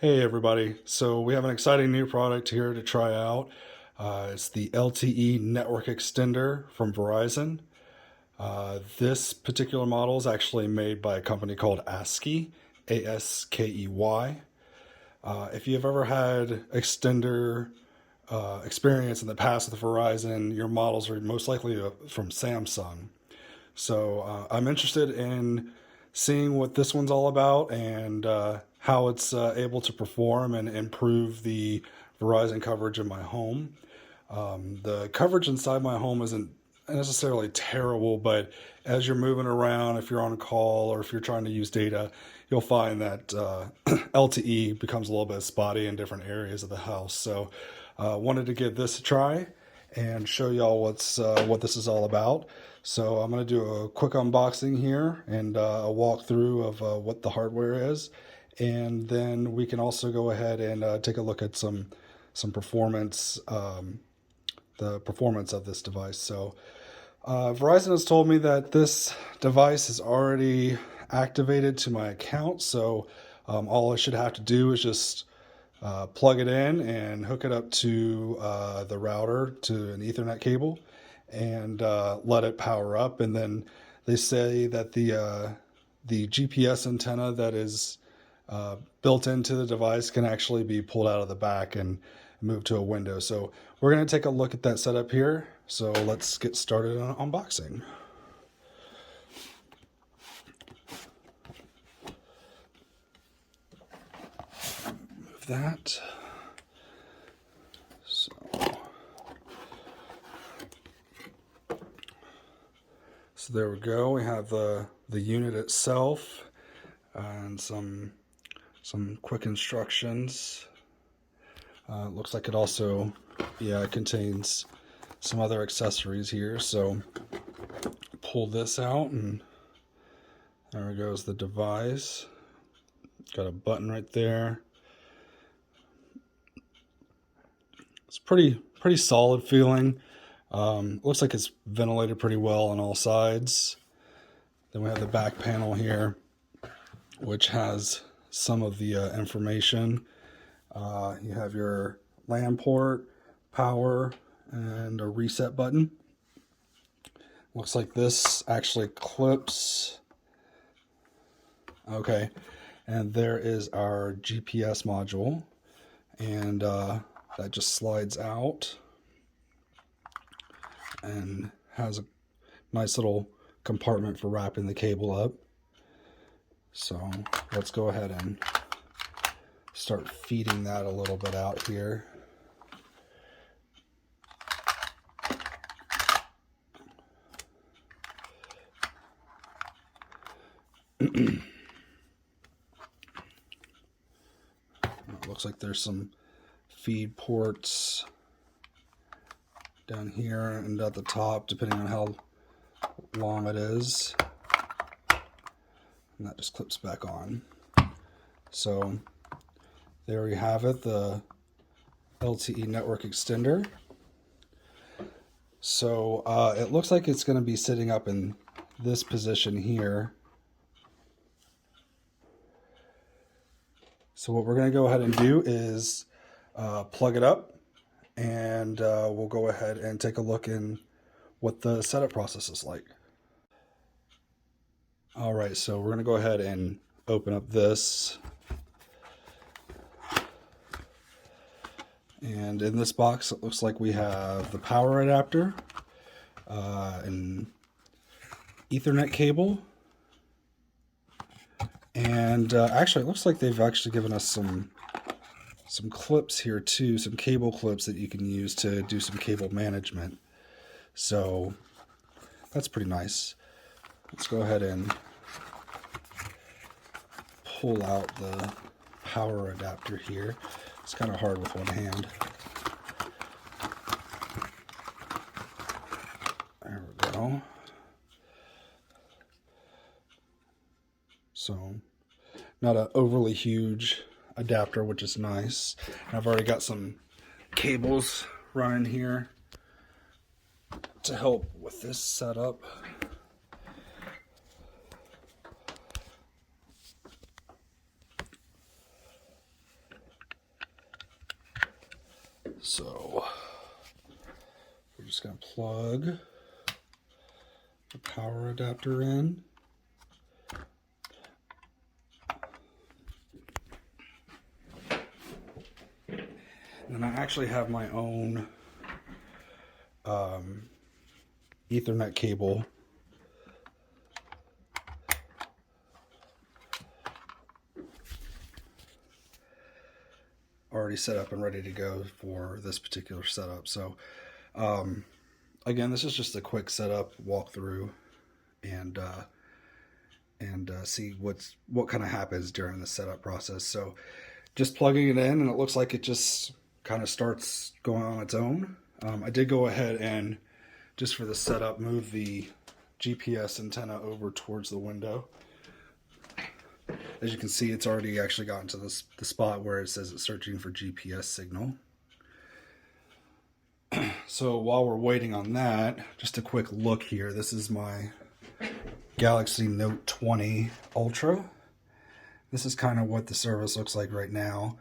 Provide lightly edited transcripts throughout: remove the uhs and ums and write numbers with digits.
Hey everybody, so we have an exciting new product here to try out. It's the LTE Network Extender from Verizon. This particular model is actually made by a company called Askey, Askey. If you've ever had extender experience in the past with Verizon, your models are most likely from Samsung. So I'm interested in seeing what this one's all about and how it's able to perform and improve the Verizon coverage in my home. The coverage inside my home isn't necessarily terrible, but as you're moving around, if you're on a call or if you're trying to use data, you'll find that LTE becomes a little bit spotty in different areas of the house. So wanted to give this a try and show y'all what this is all about. So I'm going to do a quick unboxing here and a walkthrough of what the hardware is, and then we can also go ahead and take a look at some performance, the performance of this device. So Verizon has told me that this device is already activated to my account, so all I should have to do is just plug it in and hook it up to the router to an Ethernet cable and let it power up. And then they say that the GPS antenna that is built into the device can actually be pulled out of the back and moved to a window. So we're going to take a look at that setup here. So let's get started on unboxing. Move that. So there we go. We have the unit itself and some quick instructions. Looks like it also, it contains some other accessories here. So pull this out, and there goes the device. Got a button right there. It's pretty solid feeling. Looks like it's ventilated pretty well on all sides. Then we have the back panel here, which has some of the information. You have your LAN port, power, and a reset button. Looks like this actually clips. Okay, and there is our GPS module, and that just slides out and has a nice little compartment for wrapping the cable up. So let's go ahead and start feeding that a little bit out here. It looks like there's some feed ports down here and at the top, depending on how long it is. And that just clips back on. So there we have it, the LTE Network Extender. So it looks like it's going to be sitting up in this position here. So what we're going to go ahead and do is plug it up, and we'll go ahead and take a look in what the setup process is like. All right, so we're going to go ahead and open up this. And in this box, it looks like we have the power adapter, an Ethernet cable, and actually it looks like they've actually given us some clips here too, some cable clips that you can use to do some cable management. So that's pretty nice. Let's go ahead and pull out the power adapter here. It's kind of hard with one hand. There we go. So not an overly huge adapter, which is nice. And I've already got some cables running here to help with this setup. So we're just going to plug the power adapter in. And I actually have my own Ethernet cable already set up and ready to go for this particular setup. So again, this is just a quick setup walkthrough and see what kind of happens during the setup process. So just plugging it in, and it looks like it just kind of starts going on its own. I did go ahead and, just for the setup, move the GPS antenna over towards the window. As you can see, it's already actually gotten to the spot where it says it's searching for GPS signal. So while we're waiting on that, just a quick look here. This is my Galaxy Note 20 Ultra. This is kind of what the service looks like right now.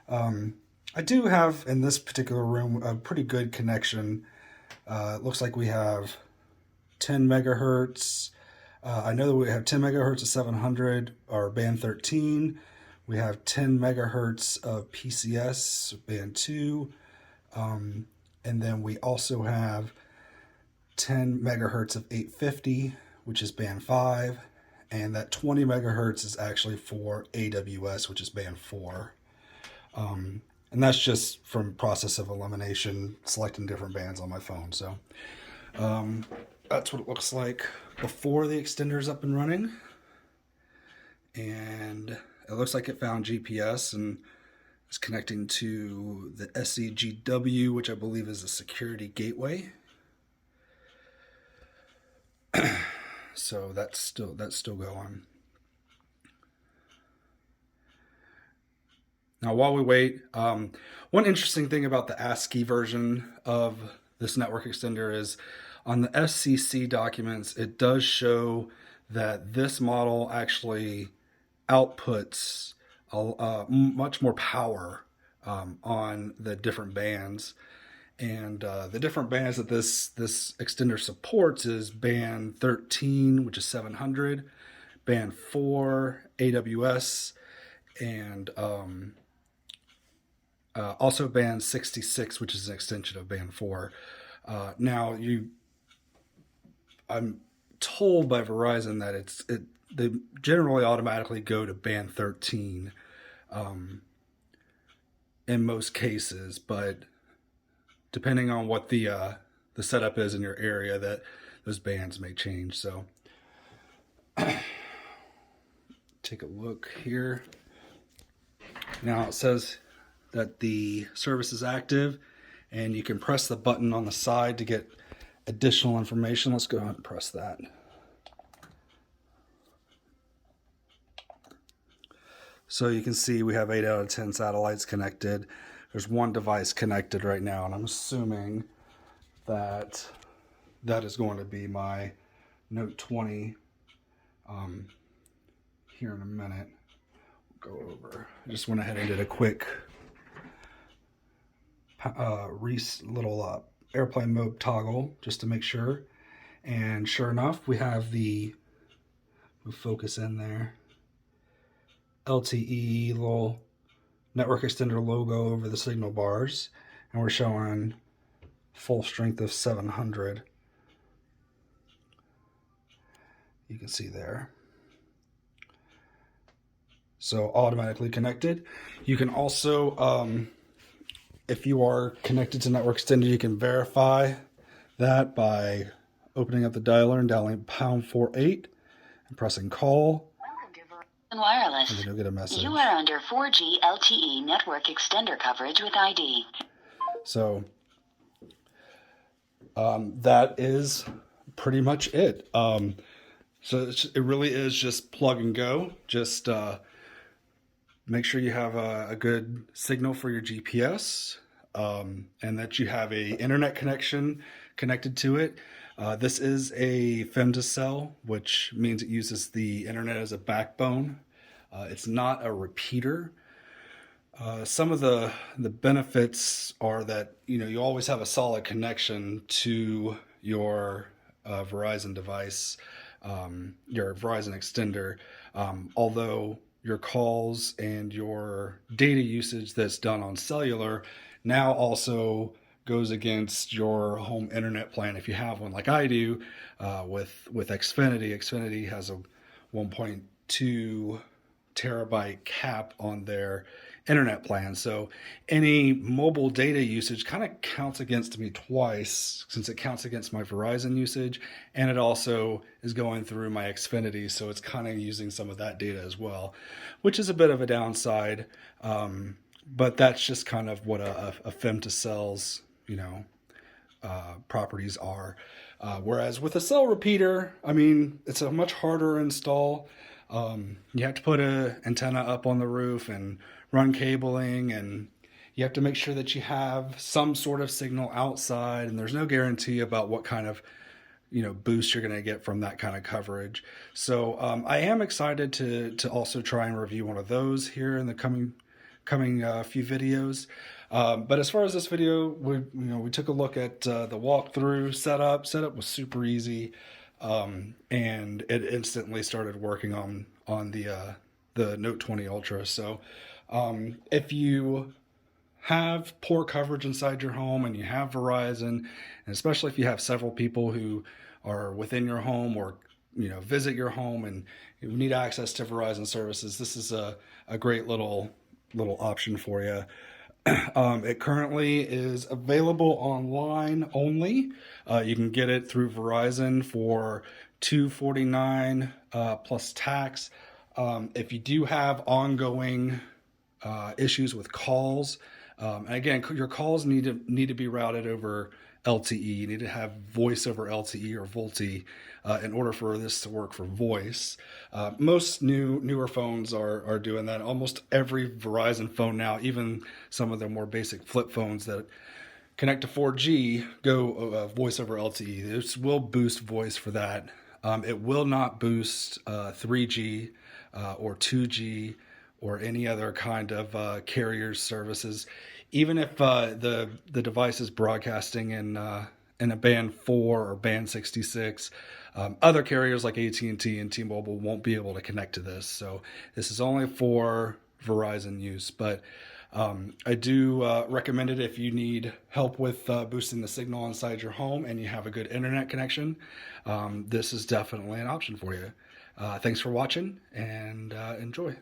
I do have, in this particular room, a pretty good connection. It looks like we have 10 megahertz. I know that we have 10 megahertz of 700, or band 13. We have 10 megahertz of PCS, band 2. And then we also have 10 megahertz of 850, which is band 5. And that 20 megahertz is actually for AWS, which is band 4. And that's just from process of elimination, selecting different bands on my phone. So that's what it looks like before the extender is up and running. And it looks like it found GPS and is connecting to the SCGW, which I believe is a security gateway. So that's still going. Now, while we wait, one interesting thing about the Askey version of this network extender is on the SCC documents, it does show that this model actually outputs much more power on the different bands. And the different bands that this extender supports is band 13, which is 700, band 4, AWS, and also band 66, which is an extension of band 4. Now, I'm told by Verizon that they generally automatically go to band 13 in most cases, but depending on what the setup is in your area, that those bands may change. So take a look here. Now it says that the service is active, and you can press the button on the side to get additional information. Let's go ahead and press that. So you can see we have 8 out of 10 satellites connected. There's one device connected right now, and I'm assuming that that is going to be my Note 20 here in a minute. We'll go over. I just went ahead and did a quick little airplane mode toggle just to make sure. And sure enough, we have we'll focus in there, LTE little network extender logo over the signal bars, and we're showing full strength of 700. You can see there. So automatically connected. You can also, if you are connected to network extender, you can verify that by opening up the dialer and dialing #48 and pressing call. Wireless. And then you'll get a message. You are under 4G LTE Network Extender coverage with ID. So that is pretty much it. So it really is just plug and go. Just make sure you have a good signal for your GPS, and that you have a internet connection connected to it. This is a femtocell, which means it uses the internet as a backbone. It's not a repeater. Some of the benefits are that you always have a solid connection to your Verizon device, your Verizon extender. Although your calls and your data usage that's done on cellular now also goes against your home internet plan if you have one, like I do with Xfinity. Xfinity has a 1.2 terabyte cap on their internet plan. So any mobile data usage kind of counts against me twice, since it counts against my Verizon usage and it also is going through my Xfinity. So it's kind of using some of that data as well, which is a bit of a downside. But that's just kind of what a femtocells, properties are. Whereas with a cell repeater, I mean, it's a much harder install. You have to put an antenna up on the roof and run cabling, and you have to make sure that you have some sort of signal outside, and there's no guarantee about what kind of boost you're going to get from that kind of coverage. So I am excited to also try and review one of those here in the coming few videos. But as far as this video, we took a look at the walkthrough setup. Setup was super easy, and it instantly started working on the Note 20 Ultra. So if you have poor coverage inside your home and you have Verizon, and especially if you have several people who are within your home or visit your home and you need access to Verizon services, this is a great little option for you. It currently is available online only. You can get it through Verizon for $249 plus tax. If you do have ongoing issues with calls, and again, your calls need to be routed over LTE. You need to have voice over LTE or VoLTE in order for this to work for voice. Most newer phones are doing that. Almost every Verizon phone now, even some of the more basic flip phones that connect to 4G, go voice over LTE. This will boost voice for that. It will not boost 3G or 2G or any other kind of carrier services, even if the device is broadcasting in a band 4 or band 66. Other carriers like AT&T and T-Mobile won't be able to connect to this. So this is only for Verizon use. But I do recommend it if you need help with boosting the signal inside your home and you have a good internet connection. This is definitely an option for you. Thanks for watching, and enjoy.